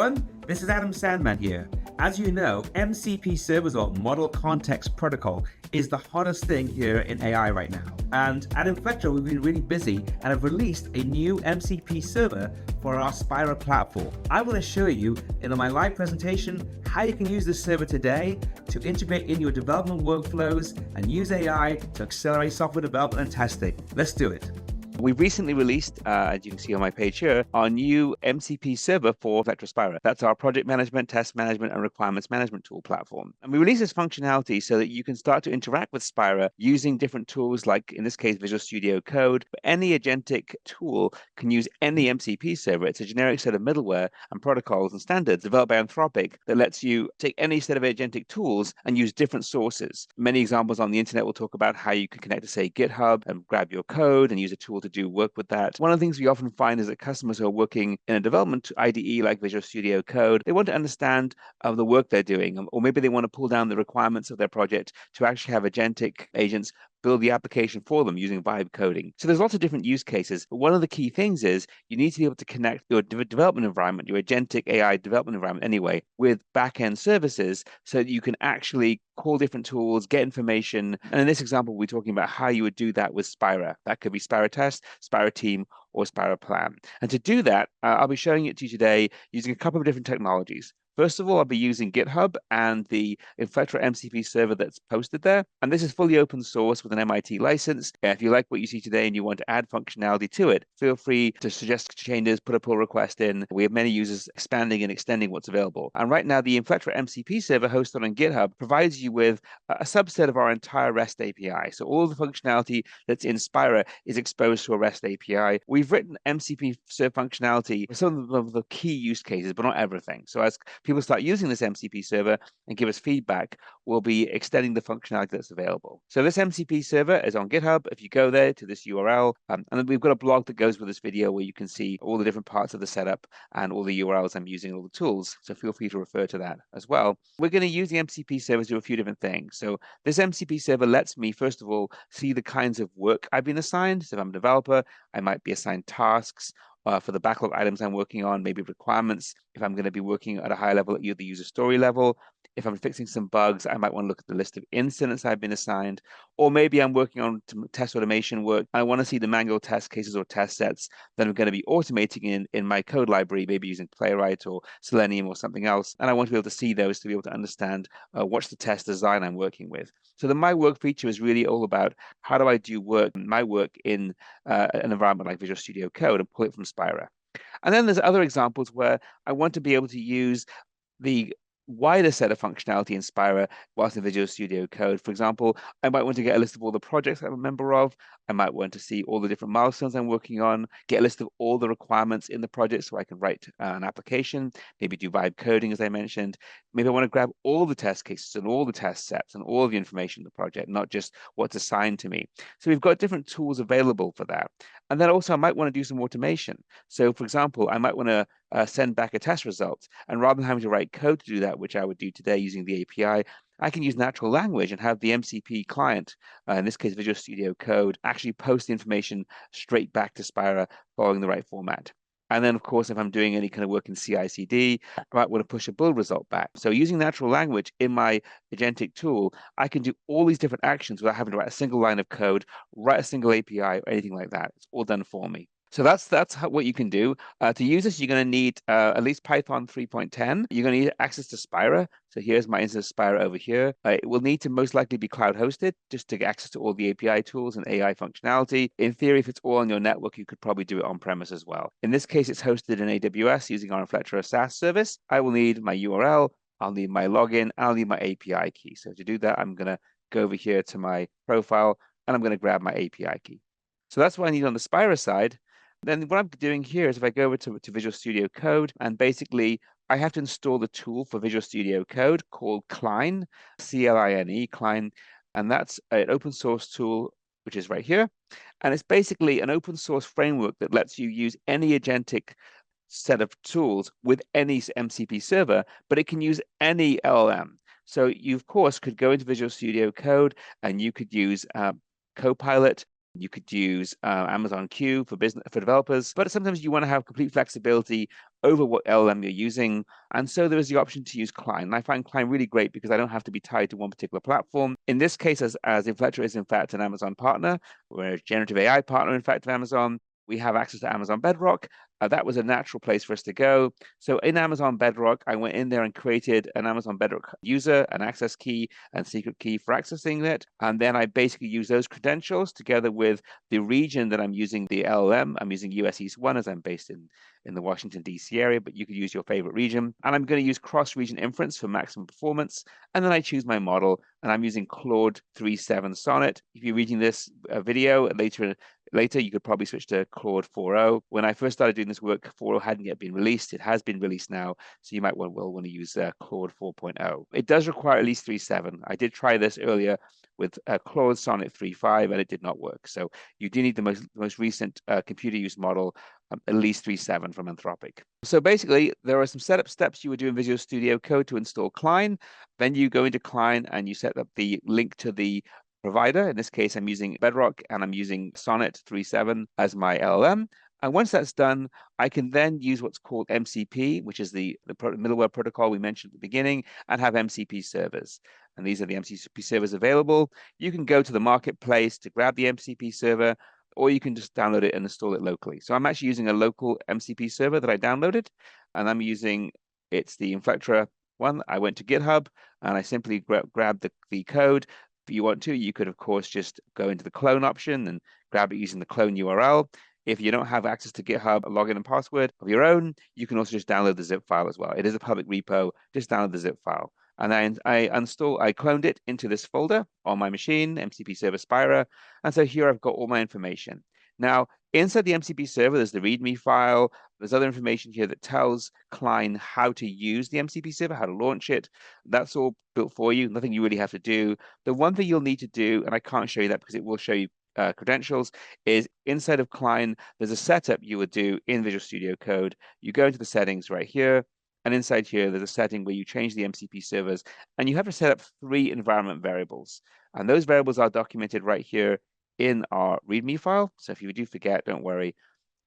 everyone, this is Sandman here. As you know, MCP servers, or Model Context Protocol, is the hottest thing here in AI right now. And at Inflectra, we've been really busy and have released a new MCP server for our Spira platform. I will show you in my live presentation how you can use this server today to integrate in your development workflows and use AI to accelerate software development and testing. Let's do it. We've recently released, as you can see on my page here, our new MCP server for Inflectra Spira. That's our project management, test management, and requirements management tool platform. And we released this functionality so that you can start to interact with Spira using different tools, like in this case, Visual Studio Code. But any agentic tool can use any MCP server. It's a generic set of middleware and protocols and standards developed by Anthropic that lets you take any set of agentic tools and use different sources. Many examples on the internet will talk about how you can connect to, say, GitHub and grab your code and use a tool to do work with that. One of the things we often find is that customers who are working in a development IDE like Visual Studio Code, they want to understand the work they're doing, or maybe they want to pull down the requirements of their project to actually have agentic agents build the application for them using vibe coding. So there's lots of different use cases. But one of the key things is you need to be able to connect your development environment, your agentic AI development environment anyway, with backend services so that you can actually call different tools, get information. And in this example, we're talking about how you would do that with Spira. That could be Spira Test, Spira Team, or Spira Plan. And to do that, I'll be showing it to you today using a couple of different technologies. First of all, I'll be using GitHub and the Inflectra MCP server that's posted there. And this is fully open source with an MIT license. If you like what you see today and you want to add functionality to it, feel free to suggest changes, put a pull request in. We have many users expanding and extending what's available. And right now, the Inflectra MCP server hosted on GitHub provides you with a subset of our entire REST API. So all the functionality that's in Spira is exposed to a REST API. We've written MCP server functionality for some of the key use cases, but not everything. So as people start using this MCP server and give us feedback, we'll be extending the functionality that's available. So this MCP server is on GitHub. If you go there to this URL, and then we've got a blog that goes with this video where you can see all the different parts of the setup and all the URLs I'm using, all the tools. So feel free to refer to that as well. We're going to use the MCP server to do a few different things. So this MCP server lets me, first of all, see the kinds of work I've been assigned. So if I'm a developer, I might be assigned tasks for the backlog items I'm working on, maybe requirements. If I'm going to be working at a higher level at the user story level, if I'm fixing some bugs, I might want to look at the list of incidents I've been assigned, or maybe I'm working on test automation work. I want to see the manual test cases or test sets that I'm going to be automating in my code library, maybe using Playwright or Selenium or something else. And I want to be able to see those to be able to understand what's the test design I'm working with. So the My Work feature is really all about how do I do my work in an environment like Visual Studio Code and pull it from Spira. And then there's other examples where I want to be able to use the wider set of functionality in Spira whilst in Visual Studio Code. For example, I might want to get a list of all the projects I'm a member of. I might want to see all the different milestones I'm working on, get a list of all the requirements in the project so I can write an application, maybe do vibe coding, as I mentioned. Maybe I want to grab all the test cases and all the test sets and all the information in the project, not just what's assigned to me. So we've got different tools available for that. And then also I might want to do some automation. So for example, I might want to send back a test result. And rather than having to write code to do that, which I would do today using the API, I can use natural language and have the MCP client, in this case, Visual Studio Code, actually post the information straight back to Spira following the right format. And then, of course, if I'm doing any kind of work in CI/CD, I might want to push a build result back. So using natural language in my agentic tool, I can do all these different actions without having to write a single line of code, write a single API, or anything like that. It's all done for me. So that's what you can do. To use this, you're going to need at least Python 3.10. You're going to need access to Spira. So here's my instance of Spira over here. It will need to most likely be cloud hosted just to get access to all the API tools and AI functionality. In theory, if it's all on your network, you could probably do it on premise as well. In this case, it's hosted in AWS using our Inflectra SaaS service. I will need my URL. I'll need my login. I'll need my API key. So to do that, I'm going to go over here to my profile and I'm going to grab my API key. So that's what I need on the Spira side. Then what I'm doing here is if I go over to Visual Studio Code, and basically I have to install the tool for Visual Studio Code called Cline, C-L-I-N-E, Cline, and that's an open source tool, which is right here. And it's basically an open source framework that lets you use any agentic set of tools with any MCP server, but it can use any LLM. So you, of course, could go into Visual Studio Code and you could use Copilot. You could use Amazon Q for developers, but sometimes you want to have complete flexibility over what LLM you're using. And so there is the option to use Klein. And I find Klein really great because I don't have to be tied to one particular platform. In this case, as Inflectra is in fact an Amazon partner, we're a generative AI partner, in fact, of Amazon. We have access to Amazon Bedrock. That was a natural place for us to go. So in Amazon Bedrock, I went in there and created an Amazon Bedrock user, an access key, and secret key for accessing it. And then I basically use those credentials together with the region that I'm using the LLM. I'm using US East 1 as I'm based in the Washington, D.C. area, but you could use your favorite region. And I'm going to use cross-region inference for maximum performance. And then I choose my model, and I'm using Claude 3.7 Sonnet. If you're reading this video later, you could probably switch to Claude 4.0. When I first started doing this work, 4.0 hadn't yet been released. It has been released now, so you might want to use Claude 4.0. It does require at least 3.7. I did try this earlier with Claude Sonnet 3.5, and it did not work. So you do need the most recent computer use model, at least 3.7 from Anthropic. So basically, there are some setup steps you would do in Visual Studio Code to install Klein. Then you go into Klein and you set up the link to the provider. In this case, I'm using Bedrock and I'm using Sonnet 3.7 as my LLM. And once that's done, I can then use what's called MCP, which is the middleware protocol we mentioned at the beginning, and have MCP servers. And these are the MCP servers available. You can go to the marketplace to grab the MCP server, or you can just download it and install it locally. So I'm actually using a local MCP server that I downloaded, and I'm using, it's the Inflectra one. I went to GitHub and I simply grabbed the code. If you want to, you could, of course, just go into the clone option and grab it using the clone URL. If you don't have access to GitHub, a login and password of your own, you can also just download the zip file as well. It is a public repo. Just download the zip file. And then I cloned it into this folder on my machine, MCP Server Spira. And so here I've got all my information. Now, inside the MCP server, there's the README file. There's other information here that tells Klein how to use the MCP server, how to launch it. That's all built for you. Nothing you really have to do. The one thing you'll need to do, and I can't show you that because it will show you credentials, is inside of Klein, there's a setup you would do in Visual Studio Code. You go into the settings right here, and inside here, there's a setting where you change the MCP servers, and you have to set up 3 environment variables. And those variables are documented right here in our README file. So if you do forget, don't worry.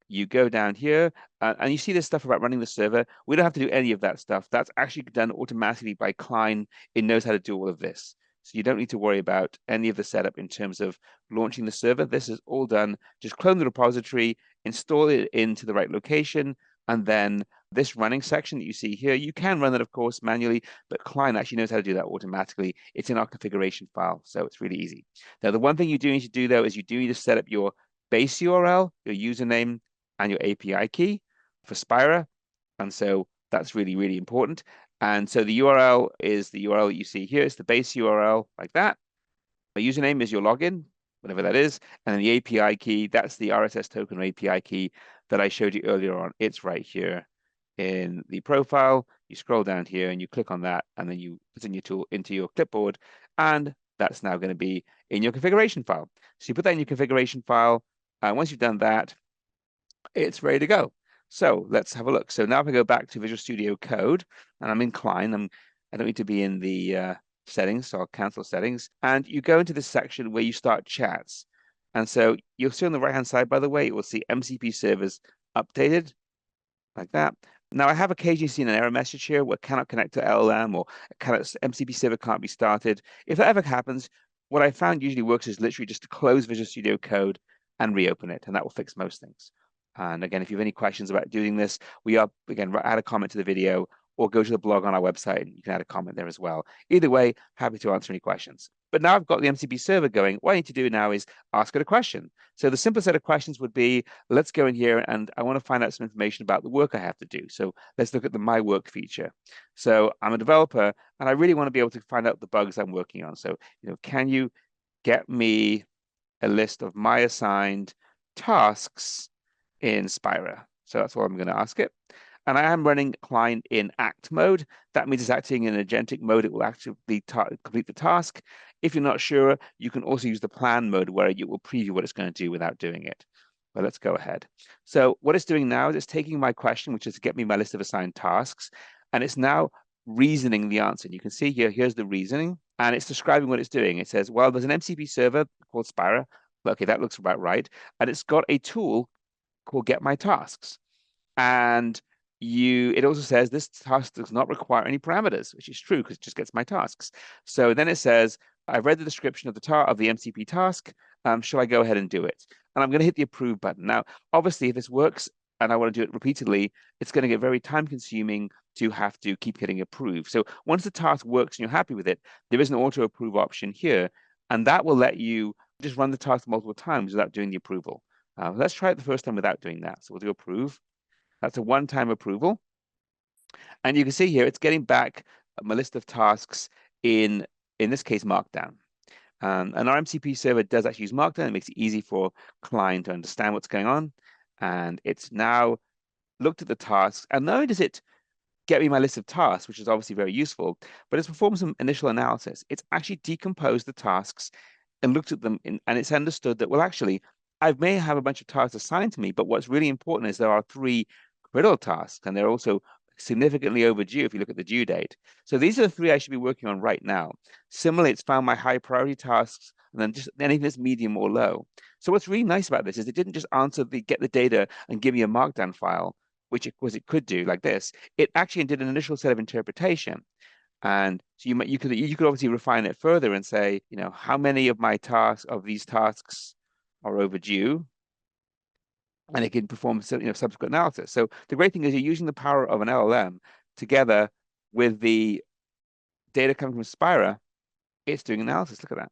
You go down here, and you see this stuff about running the server. We don't have to do any of that stuff. That's actually done automatically by Klein. It knows how to do all of this. So you don't need to worry about any of the setup in terms of launching the server. This is all done. Just clone the repository, install it into the right location, and then this running section that you see here, you can run that, of course, manually, but Klein actually knows how to do that automatically. It's in our configuration file, so it's really easy. Now, the one thing you do need to do, though, is you do need to set up your base URL, your username, and your API key for Spira. And so that's really, really important. And so the URL is the URL that you see here. It's the base URL like that. My username is your login, whatever that is. And then the API key, that's the RSS token or API key that I showed you earlier on. It's right here in the profile. You scroll down here and you click on that, and then you put in your tool into your clipboard. And that's now going to be in your configuration file. So you put that in your configuration file. And once you've done that, it's ready to go. So let's have a look. So now if I go back to Visual Studio Code, and I'm in Klein, I don't need to be in the settings, so I'll cancel settings. And you go into this section where you start chats. And so you'll see on the right-hand side, by the way, you will see MCP servers updated, like that. Now, I have occasionally seen an error message here where cannot connect to LLM or MCP server can't be started. If that ever happens, what I found usually works is literally just to close Visual Studio Code and reopen it, and that will fix most things. And again, if you have any questions about doing this, add a comment to the video or go to the blog on our website and you can add a comment there as well. Either way, happy to answer any questions. But now I've got the MCP server going. What I need to do now is ask it a question. So the simplest set of questions would be, let's go in here and I want to find out some information about the work I have to do. So let's look at the My Work feature. So I'm a developer and I really want to be able to find out the bugs I'm working on. So, can you get me a list of my assigned tasks in Spira? So that's what I'm going to ask it. And I am running Klein in act mode. That means it's acting in agentic mode. It will actually complete the task. If you're not sure, you can also use the plan mode where it will preview what it's going to do without doing it. But let's go ahead. So what it's doing now is it's taking my question, which is to get me my list of assigned tasks, and it's now reasoning the answer. And you can see here, here's the reasoning, and it's describing what it's doing. It says, well, there's an MCP server called Spira. Okay, that looks about right. And it's got a tool called Get My Tasks. And it also says this task does not require any parameters, which is true because it just gets my tasks. So then it says, I've read the description of the MCP task. Shall I go ahead and do it? And I'm going to hit the approve button. Now, obviously, if this works and I want to do it repeatedly, it's going to get very time consuming to have to keep hitting approve. So once the task works and you're happy with it, there is an auto approve option here, and that will let you just run the task multiple times without doing the approval. Let's try it the first time without doing that. So we'll do approve. That's a one-time approval. And you can see here, it's getting back my list of tasks in this case, Markdown. And our MCP server does actually use Markdown. It makes it easy for client to understand what's going on. And it's now looked at the tasks. And not only does it get me my list of tasks, which is obviously very useful, but it's performed some initial analysis. It's actually decomposed the tasks and looked at them and it's understood that, well, actually, I may have a bunch of tasks assigned to me, but what's really important is there are 3 critical tasks, and they're also significantly overdue if you look at the due date. So these are the 3 I should be working on right now. Similarly, it's found my high priority tasks and then just anything that's medium or low. So what's really nice about this is it didn't just get the data and give me a markdown file, which it could do like this. It actually did an initial set of interpretation. And so you could obviously refine it further and say, how many of these tasks are overdue, and it can perform subsequent analysis. So the great thing is you're using the power of an LLM together with the data coming from Spira. It's doing analysis. Look at that.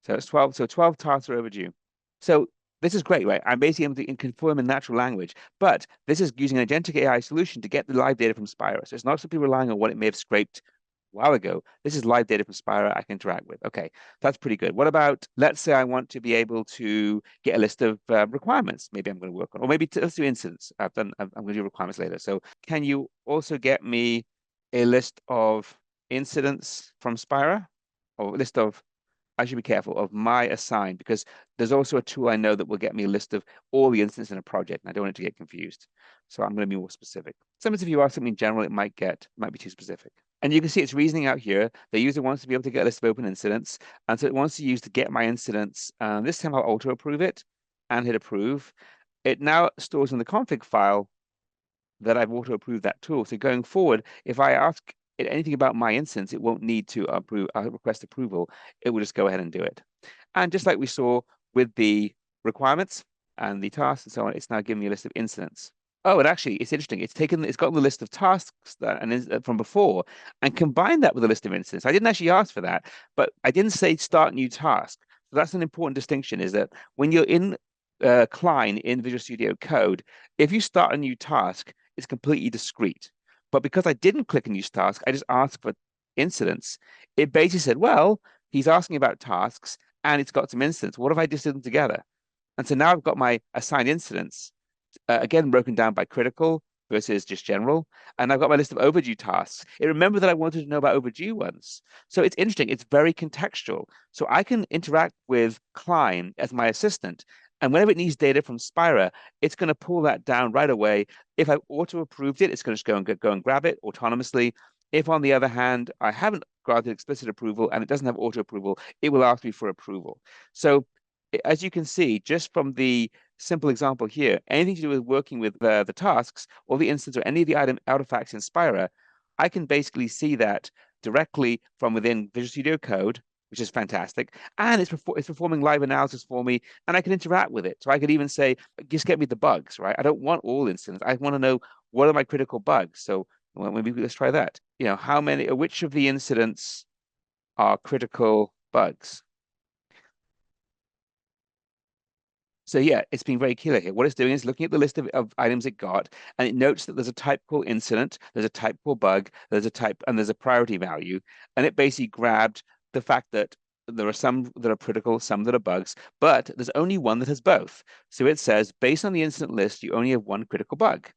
So it's 12. So 12 tasks are overdue. So this is great, right? I'm basically able to confirm in natural language, but this is using an agentic AI solution to get the live data from Spira. So it's not simply relying on what it may have scraped a while ago. This is live data from Spira I can interact with. Okay, that's pretty good. What about, let's say I want to be able to get a list of requirements. Maybe I'm going to work on, or maybe let's do incidents. I'm going to do requirements later. So can you also get me a list of incidents from Spira, or a list of, I should be careful of my assigned, because there's also a tool I know that will get me a list of all the instances in a project, and I don't want it to get confused. So I'm going to be more specific. Sometimes if you ask something general, it might be too specific. And you can see it's reasoning out here. The user wants to be able to get a list of open incidents. And so it wants to use to get my incidents. This time I'll auto approve it and hit approve. It now stores in the config file that I've auto approved that tool. So going forward, if I ask it anything about my instance, it won't need to request approval. It will just go ahead and do it. And just like we saw with the requirements and the tasks and so on, it's now giving me a list of incidents. Oh, and actually, it's interesting. It's gotten the list of tasks from before and combined that with a list of incidents. I didn't actually ask for that, but I didn't say start new task. So that's an important distinction, is that when you're in Klein in Visual Studio Code, if you start a new task, it's completely discrete. But because I didn't click a new task, I just asked for incidents. It basically said, well, he's asking about tasks and it's got some incidents. What if I just did them together? And so now I've got my assigned incidents, again, broken down by critical versus just general. And I've got my list of overdue tasks. It remembered that I wanted to know about overdue ones. So it's interesting. It's very contextual. So I can interact with Klein as my assistant. And whenever it needs data from Spira, it's going to pull that down right away. If I've auto-approved it, it's going to just go and grab it autonomously. If, on the other hand, I haven't granted explicit approval and it doesn't have auto-approval, it will ask me for approval. So as you can see, just from the simple example here, anything to do with working with the tasks or the instance or any of the item artifacts in Spira, I can basically see that directly from within Visual Studio Code, which is fantastic. And it's performing live analysis for me, and I can interact with it. So I could even say, just get me the bugs, right? I don't want all incidents. I want to know what are my critical bugs. So maybe let's try that. Which of the incidents are critical bugs? So yeah, it's been very clear here. What it's doing is looking at the list of items it got, and it notes that there's a type called incident, there's a type called bug, there's a priority value, and it basically grabbed the fact that there are some that are critical, some that are bugs, but there's only one that has both. So it says, based on the incident list, you only have one critical bug.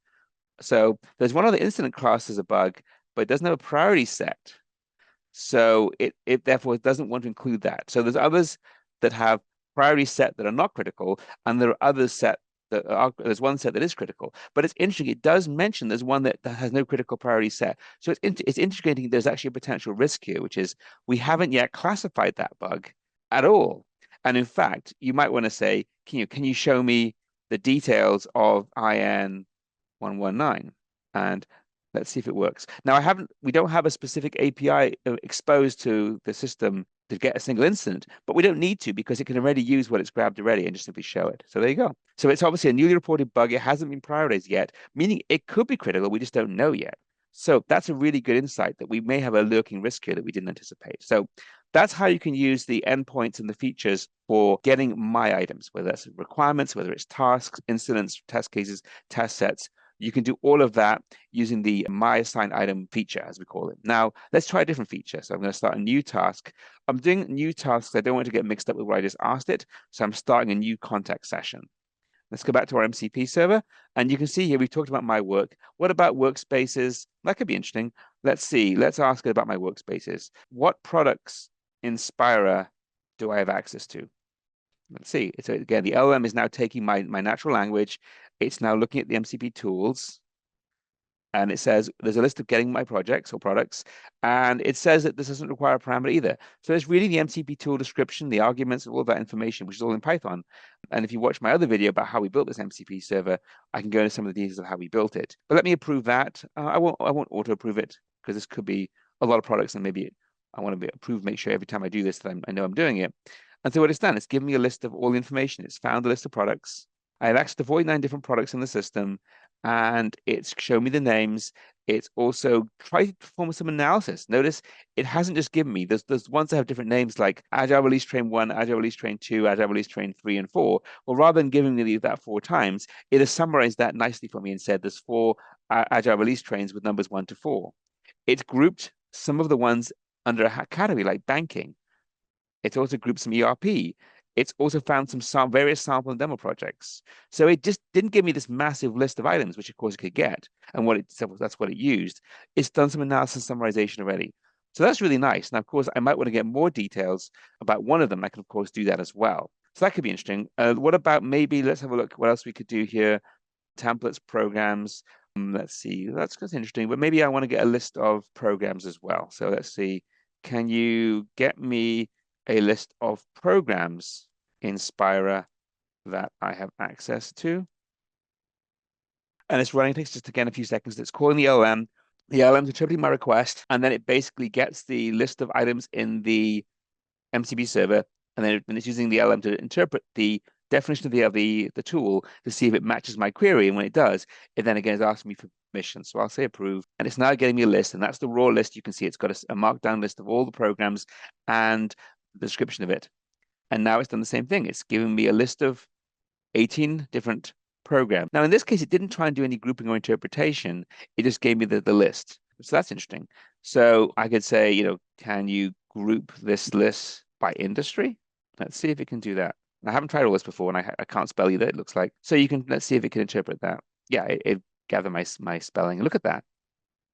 So there's one other incident class as a bug, but it doesn't have a priority set. So it therefore doesn't want to include that. So there's others that have priority set that are not critical, and there are others set that are, there's one set that is critical. But it's interesting, it does mention there's one that has no critical priority set. So it's integrating, there's actually a potential risk here, which is we haven't yet classified that bug at all. And in fact, you might want to say, can you show me the details of IN 119? And let's see if it works. Now, we don't have a specific API exposed to the system to get a single incident, but we don't need to because it can already use what it's grabbed already and just simply show it. So there you go. So it's obviously a newly reported bug. It hasn't been prioritized yet, meaning it could be critical. We just don't know yet. So that's a really good insight that we may have a lurking risk here that we didn't anticipate. So that's how you can use the endpoints and the features for getting my items, whether that's requirements, whether it's tasks, incidents, test cases, test sets. You can do all of that using the my assigned item feature, as we call it. Now, let's try a different feature. So I'm going to start a new task. I'm doing new tasks. I don't want to get mixed up with where I just asked it. So I'm starting a new contact session. Let's go back to our MCP server. And you can see here, we've talked about my work. What about workspaces? That could be interesting. Let's see. Let's ask it about my workspaces. What products in Spira do I have access to? Let's see. So again, the LLM is now taking my natural language. It's now looking at the MCP tools. And it says there's a list of getting my projects or products. And it says that this doesn't require a parameter either. So it's really the MCP tool description, the arguments, all of that information, which is all in Python. And if you watch my other video about how we built this MCP server, I can go into some of the details of how we built it. But let me approve that. I won't auto approve it because this could be a lot of products and maybe I want to be approved, make sure every time I do this that I know I'm doing it. And so what it's done, it's given me a list of all the information. It's found a list of products. I have access to 49 different products in the system, and it's shown me the names. It's also tried to perform some analysis. Notice it hasn't just given me, there's ones that have different names like Agile Release Train 1, Agile Release Train 2, Agile Release Train 3, and 4. Well, rather than giving me that 4 times, it has summarized that nicely for me and said there's 4 Agile Release Trains with numbers 1 to 4. It's grouped some of the ones under a category like banking. It's also grouped some ERP. It's also found some various sample and demo projects. So it just didn't give me this massive list of items, which of course it could get, and that's what it used. It's done some analysis summarization already. So that's really nice. Now, of course, I might want to get more details about one of them. I can, of course, do that as well. So that could be interesting. What about maybe, let's have a look what else we could do here. Templates, programs. Let's see, that's interesting, but maybe I want to get a list of programs as well. So let's see, can you get me a list of programs in Spira that I have access to? And it's running, it takes just again a few seconds. It's calling the LLM. The LLM is interpreting my request, and then it basically gets the list of items in the MCP server, and then it's using the LLM to interpret the definition of the tool to see if it matches my query. And when it does, it then again is asking me for permission. So I'll say approve, and it's now getting me a list, and that's the raw list. You can see it's got a markdown list of all the programs and the description of it. And now it's done the same thing. It's giving me a list of 18 different programs. Now, in this case, it didn't try and do any grouping or interpretation. It just gave me the list. So that's interesting. So I could say, can you group this list by industry? Let's see if it can do that. I haven't tried all this before, and I can't spell either, it looks like. So let's see if it can interpret that. Yeah, it gathered my spelling. Look at that.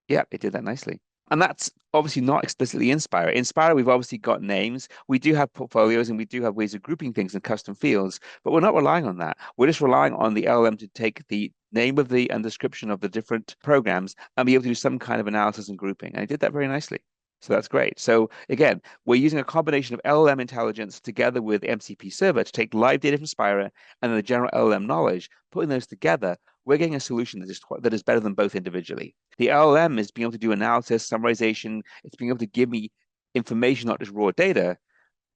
Yeah, it did that nicely. And that's obviously not explicitly in Spira. In Spira, we've obviously got names. We do have portfolios and we do have ways of grouping things in custom fields, but we're not relying on that. We're just relying on the LLM to take the name of and description of the different programs and be able to do some kind of analysis and grouping. And it did that very nicely. So that's great. So again, we're using a combination of LLM intelligence together with MCP server to take live data from Spira and then the general LLM knowledge, putting those together. We're getting a solution that is better than both individually. The LLM is being able to do analysis, summarization. It's being able to give me information, not just raw data.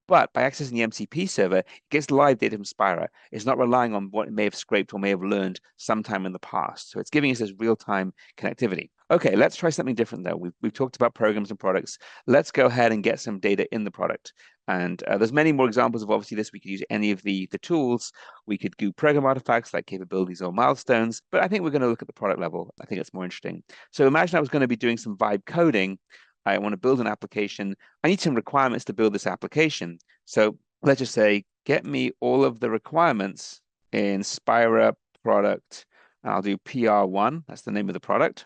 But by accessing the MCP server, it gets live data from Spira. It's not relying on what it may have scraped or may have learned sometime in the past. So it's giving us this real-time connectivity. Okay, let's try something different though. We've talked about programs and products. Let's go ahead and get some data in the product. And there's many more examples of obviously this. We could use any of the tools. We could do program artifacts like capabilities or milestones. But I think we're going to look at the product level. I think it's more interesting. So imagine I was going to be doing some vibe coding. I want to build an application. I need some requirements to build this application. So let's just say, get me all of the requirements in Spira product. And I'll do PR1. That's the name of the product.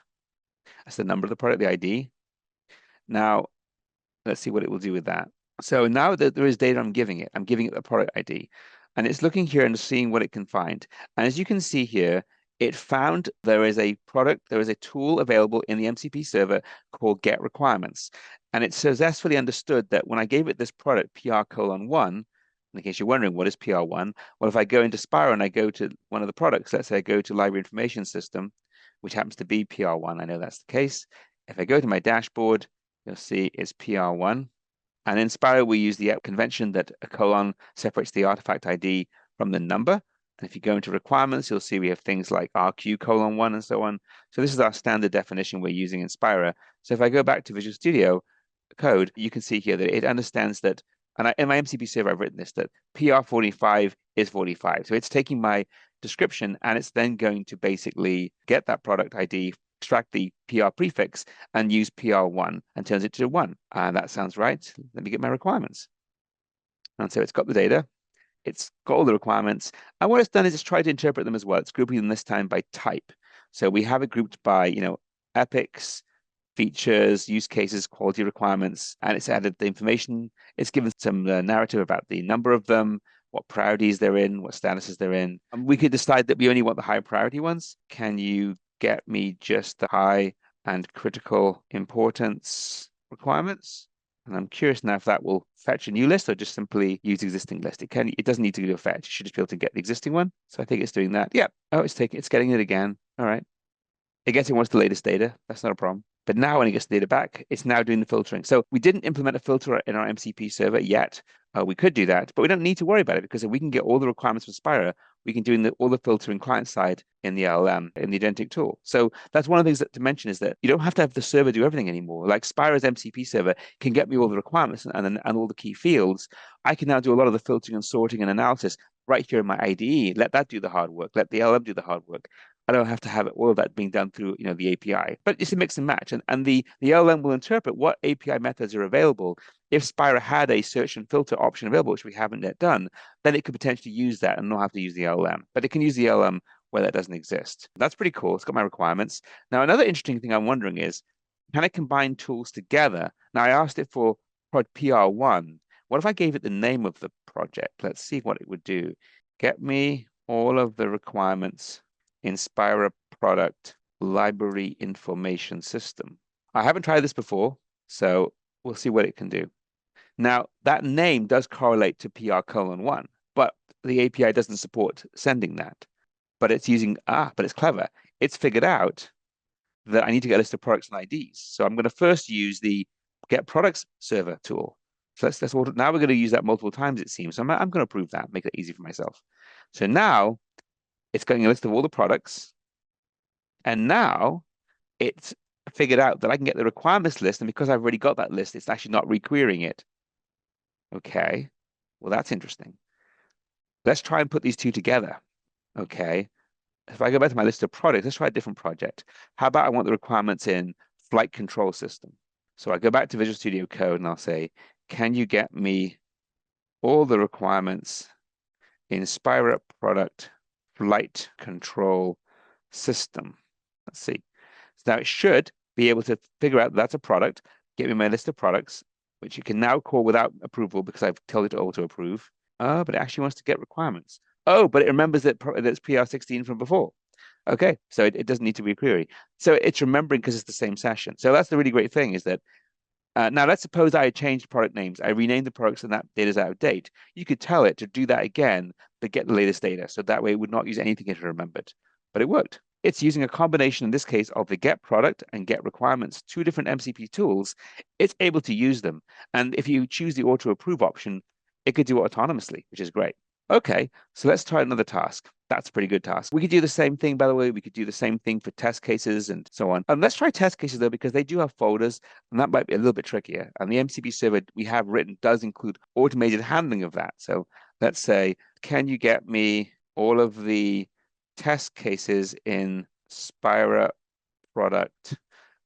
That's the number of the product, the ID. Now, let's see what it will do with that. So now that there is data I'm giving it the product ID. And it's looking here and seeing what it can find. And as you can see here, it found there is a tool available in the MCP server called Get Requirements. And it successfully understood that when I gave it this product, PR:1, in case you're wondering what is PR1, well, if I go into Spira and I go to one of the products, let's say I go to Library Information System, which happens to be PR1. I know that's the case. If I go to my dashboard, you'll see it's PR1. And in Spira, we use the convention that a colon separates the artifact ID from the number. And if you go into requirements, you'll see we have things like RQ:1 and so on. So this is our standard definition we're using in Spira. So if I go back to Visual Studio Code, you can see here that it understands that, and in my MCP server, I've written this, that PR45 is 45. So it's taking my description and it's then going to basically get that product ID, extract the PR prefix and use PR1 and turns it to 1. And that sounds right. Let me get my requirements. And so it's got the data. It's got all the requirements. And what it's done is it's tried to interpret them as well. It's grouping them this time by type. So we have it grouped by, epics, features, use cases, quality requirements, and it's added the information. It's given some narrative about the number of them, what priorities they're in, what statuses they're in. And we could decide that we only want the high priority ones. Can you get me just the high and critical importance requirements? And I'm curious now if that will fetch a new list or just simply use existing list. It doesn't need to do a fetch. You should just be able to get the existing one. So I think it's doing that. Yeah. Oh, it's getting it again. All right. It gets it wants the latest data. That's not a problem. But now when it gets the data back, it's now doing the filtering. So we didn't implement a filter in our MCP server yet. We could do that, but we don't need to worry about it because if we can get all the requirements from Spira, we can do all the filtering client side in the LLM, in the agentic tool. So that's one of the things to mention is that you don't have to have the server do everything anymore. Like Spira's MCP server can get me all the requirements and all the key fields. I can now do a lot of the filtering and sorting and analysis right here in my IDE. Let that do the hard work. Let the LLM do the hard work. I don't have to have all of that being done through, the API. But it's a mix and match, and the LLM will interpret what API methods are available. If Spira had a search and filter option available, which we haven't yet done, then it could potentially use that and not have to use the LLM. But it can use the LLM where that doesn't exist. That's pretty cool. It's got my requirements. Now, another interesting thing I'm wondering is, can I combine tools together? Now, I asked it for PR1. What if I gave it the name of the project? Let's see what it would do. Get me all of the requirements in Spira product library information system. I haven't tried this before, so we'll see what it can do. Now, that name does correlate to PR:1, but the API doesn't support sending that. But it's but it's clever. It's figured out that I need to get a list of products and IDs. So I'm going to first use the get products server tool. So now we're going to use that multiple times, it seems. So I'm going to approve that, make it easy for myself. So now it's getting a list of all the products. And now it's figured out that I can get the requirements list. And because I've already got that list, it's actually not requerying it. Okay, well, that's interesting. Let's try and put these two together. Okay, if I go back to my list of products, let's try a different project. How about I want the requirements in flight control system? So I go back to Visual Studio Code and I'll say, can you get me all the requirements in Spira product flight control system? Let's see. So now it should be able to figure out that's a product, get me my list of products, which you can now call without approval because I've told it to auto approve. But it actually wants to get requirements. Oh, but it remembers that it's PR16 from before. Okay, so it doesn't need to requery. So it's remembering because it's the same session. So that's the really great thing is that now let's suppose I changed product names. I renamed the products and that data is out of date. You could tell it to do that again, but get the latest data. So that way it would not use anything it remembered. But it worked. It's using a combination in this case of the get product and get requirements, two different MCP tools. It's able to use them. And if you choose the auto approve option, it could do it autonomously, which is great. Okay, so let's try another task. That's a pretty good task. We could do the same thing, by the way. We could do the same thing for test cases and so on. And let's try test cases, though, because they do have folders, and that might be a little bit trickier. And the MCP server we have written does include automated handling of that. So let's say, can you get me all of the test cases in Spira product?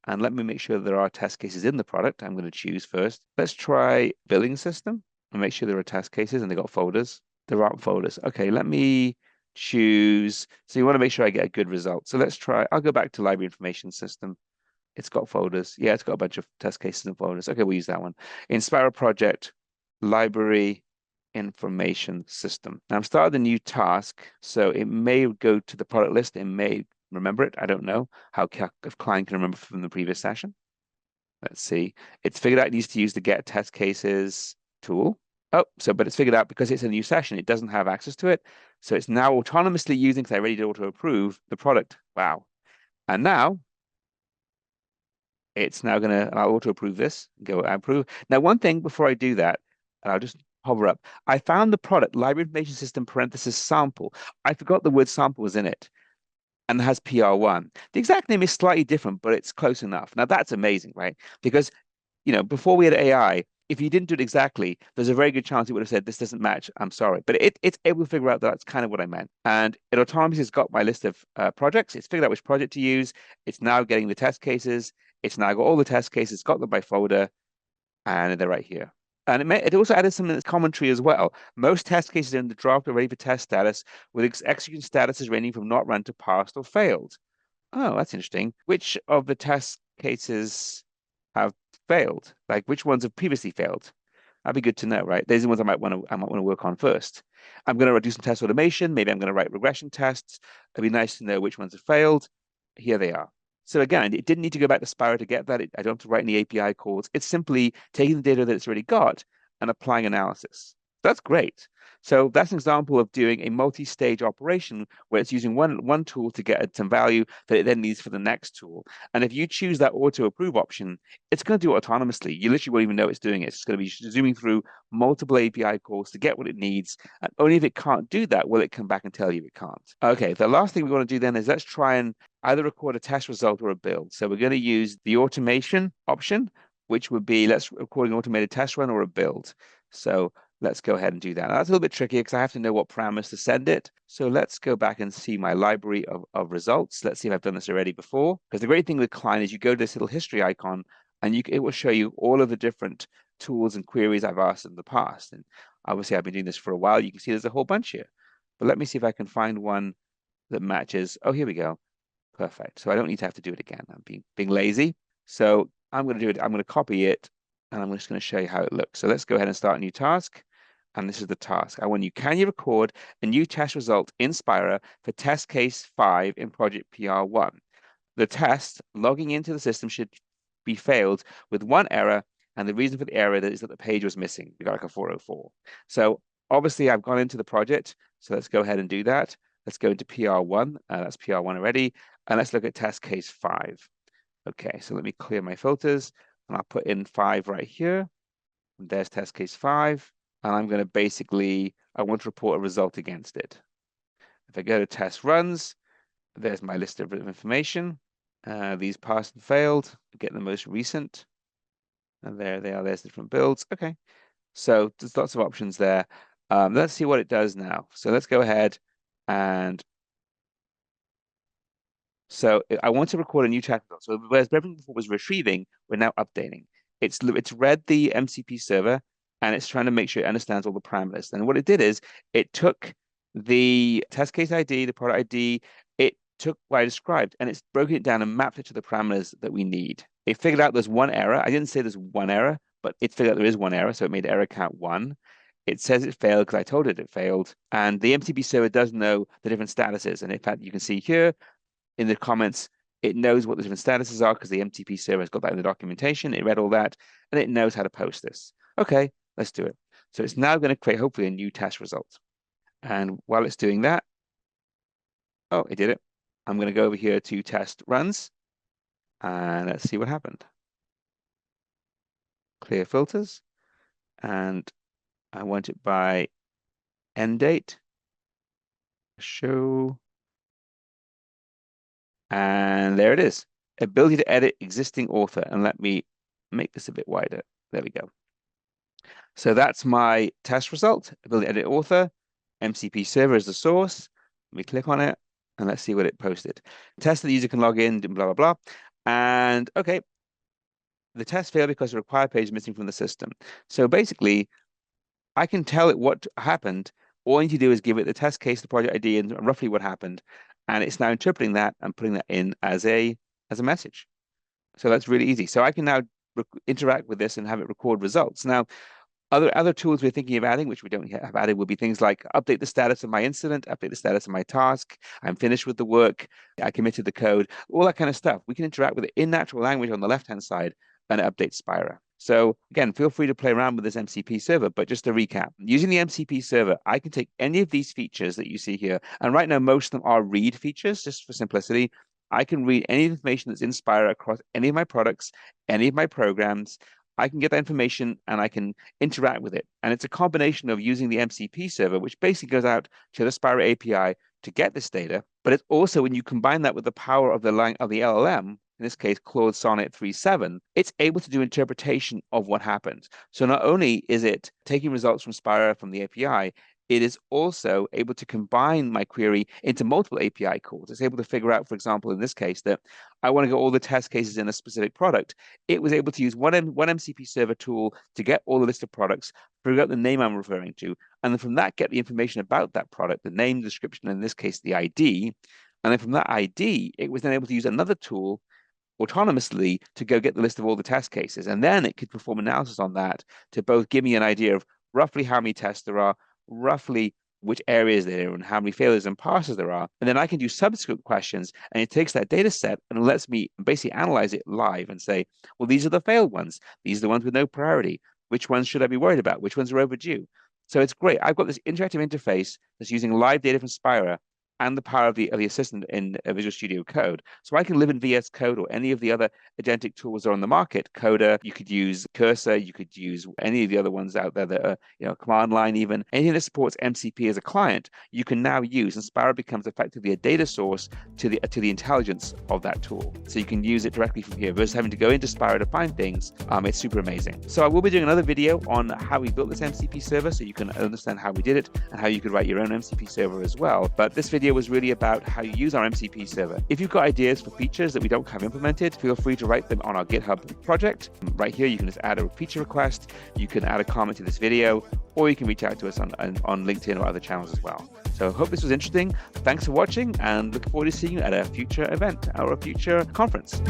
And let me make sure there are test cases in the product. I'm going to choose first. Let's try billing system and make sure there are test cases and they got folders. There aren't folders. Okay, let me choose. So you want to make sure I get a good result. So let's try. I'll go back to library information system. It's got folders. Yeah, it's got a bunch of test cases and folders. Okay, we'll use that one. In Spira project, library information system. Now I'm starting a new task, so it may go to the product list. It may remember it. I don't know how if client can remember from the previous session. Let's see. It's figured out it needs to use the get test cases tool. Oh, but it's figured out because it's a new session, it doesn't have access to it. So it's now autonomously using, because I already did auto approve the product. Wow. And now it's now going to, I'll auto approve this, go approve. Now, one thing before I do that, and I'll just hover up, I found the product library information system parenthesis sample. I forgot the word sample was in it and it has PR1. The exact name is slightly different, but it's close enough. Now, that's amazing, right? Because before we had AI, if you didn't do it exactly, there's a very good chance it would have said, this doesn't match. I'm sorry. But it's able to figure out that that's kind of what I meant. And it autonomously has got my list of projects. It's figured out which project to use. It's now getting the test cases. It's now got all the test cases, got them by folder, and they're right here. And it also added some commentary as well. Most test cases are in the draft are ready for test status, with execution statuses ranging from not run to passed or failed. Oh, that's interesting. Which of the test cases have failed? Like which ones have previously failed? That'd be good to know, right? These are the ones I might want to work on first. I'm going to do some test automation. Maybe I'm going to write regression tests. It'd be nice to know which ones have failed. Here they are. So again, it didn't need to go back to Spira to get that. I don't have to write any API calls. It's simply taking the data that it's already got and applying analysis. That's great. So that's an example of doing a multi-stage operation where it's using one tool to get some value that it then needs for the next tool. And if you choose that auto approve option, it's going to do it autonomously. You literally won't even know it's doing it. It's going to be zooming through multiple API calls to get what it needs. And only if it can't do that will it come back and tell you it can't. Okay, the last thing we want to do then is let's try and either record a test result or a build. So we're going to use the automation option, which would be let's record an automated test run or a build. So let's go ahead and do that. Now, that's a little bit tricky because I have to know what parameters to send it. So let's go back and see my library of results. Let's see if I've done this already before. Because the great thing with Klein is you go to this little history icon and it will show you all of the different tools and queries I've asked in the past. And obviously I've been doing this for a while. You can see there's a whole bunch here. But let me see if I can find one that matches. Oh, here we go. Perfect. So I don't need to have to do it again. I'm being lazy. So I'm going to do it. I'm going to copy it and I'm just going to show you how it looks. So let's go ahead and start a new task. And this is the task. I want you, can you record a new test result in Spira for test case 5 in project PR1? The test logging into the system should be failed with one error. And the reason for the error is that the page was missing. We got like a 404. So obviously I've gone into the project. So let's go ahead and do that. Let's go into PR1. That's PR1 already. And let's look at test case 5. Okay, so let me clear my filters and I'll put in 5 right here. And there's test case 5. And I'm going to basically, I want to report a result against it. If I go to test runs, there's my list of information. These passed and failed, get the most recent. And there they are, there's different builds. Okay, so there's lots of options there. Let's see what it does now. So let's go ahead and so I want to record a new chapter. So whereas everything before was retrieving, we're now updating. It's read the MCP server and it's trying to make sure it understands all the parameters. And what it did is it took the test case ID, the product ID, it took what I described and it's broken it down and mapped it to the parameters that we need. It figured out there's one error. I didn't say there's one error, but it figured out there is one error. So it made error count 1. It says it failed because I told it failed. And the MCP server does know the different statuses. And in fact, you can see here, in the comments, it knows what the different statuses are because the MCP server has got that in the documentation. It read all that and it knows how to post this. Okay, let's do it. So it's now going to create hopefully a new test result. And while it's doing that, oh, it did it. I'm going to go over here to test runs and let's see what happened. Clear filters and I want it by end date. Show. And there it is. Ability to edit existing author. And let me make this a bit wider. There we go. So that's my test result. Ability to edit author. MCP server is the source. Let me click on it and let's see what it posted. Test that the user can log in, blah, blah, blah. And okay, the test failed because the required page is missing from the system. So basically, I can tell it what happened. All I need to do is give it the test case, the project ID, and roughly what happened. And it's now interpreting that and putting that in as a message. So that's really easy. So I can now interact with this and have it record results. Now, other tools we're thinking of adding, which we don't have added, would be things like update the status of my incident, update the status of my task, I'm finished with the work, I committed the code, all that kind of stuff. We can interact with it in natural language on the left-hand side and update Spira. So again, feel free to play around with this MCP server, but just to recap, using the MCP server, I can take any of these features that you see here, and right now most of them are read features, just for simplicity, I can read any information that's in Spira across any of my products, any of my programs. I can get that information and I can interact with it. And it's a combination of using the MCP server, which basically goes out to the Spira API to get this data. But it's also when you combine that with the power of the LLM, in this case, Claude Sonnet 3.7, it's able to do interpretation of what happened. So not only is it taking results from Spira from the API, it is also able to combine my query into multiple API calls. It's able to figure out, for example, in this case, that I want to get all the test cases in a specific product. It was able to use one MCP server tool to get all the list of products, figure out the name I'm referring to, and then from that, get the information about that product, the name, the description, in this case, the ID. And then from that ID, it was then able to use another tool autonomously to go get the list of all the test cases. And then it could perform analysis on that to both give me an idea of roughly how many tests there are, roughly which areas there are and how many failures and passes there are. And then I can do subsequent questions, and it takes that data set and lets me basically analyze it live and say, well, these are the failed ones. These are the ones with no priority. Which ones should I be worried about? Which ones are overdue? So it's great. I've got this interactive interface that's using live data from Spira and the power of the assistant in Visual Studio Code. So I can live in VS Code or any of the other agentic tools that are on the market. Coda, you could use Cursor, you could use any of the other ones out there that are, command line even. Anything that supports MCP as a client, you can now use, and Spira becomes effectively a data source to the intelligence of that tool. So you can use it directly from here versus having to go into Spira to find things. It's super amazing. So I will be doing another video on how we built this MCP server so you can understand how we did it and how you could write your own MCP server as well. But this video was really about how you use our MCP server. If you've got ideas for features that we don't have implemented, feel free to write them on our GitHub project. Right here, you can just add a feature request, you can add a comment to this video, or you can reach out to us on LinkedIn or other channels as well. So I hope this was interesting. Thanks for watching and looking forward to seeing you at a future event or a future conference.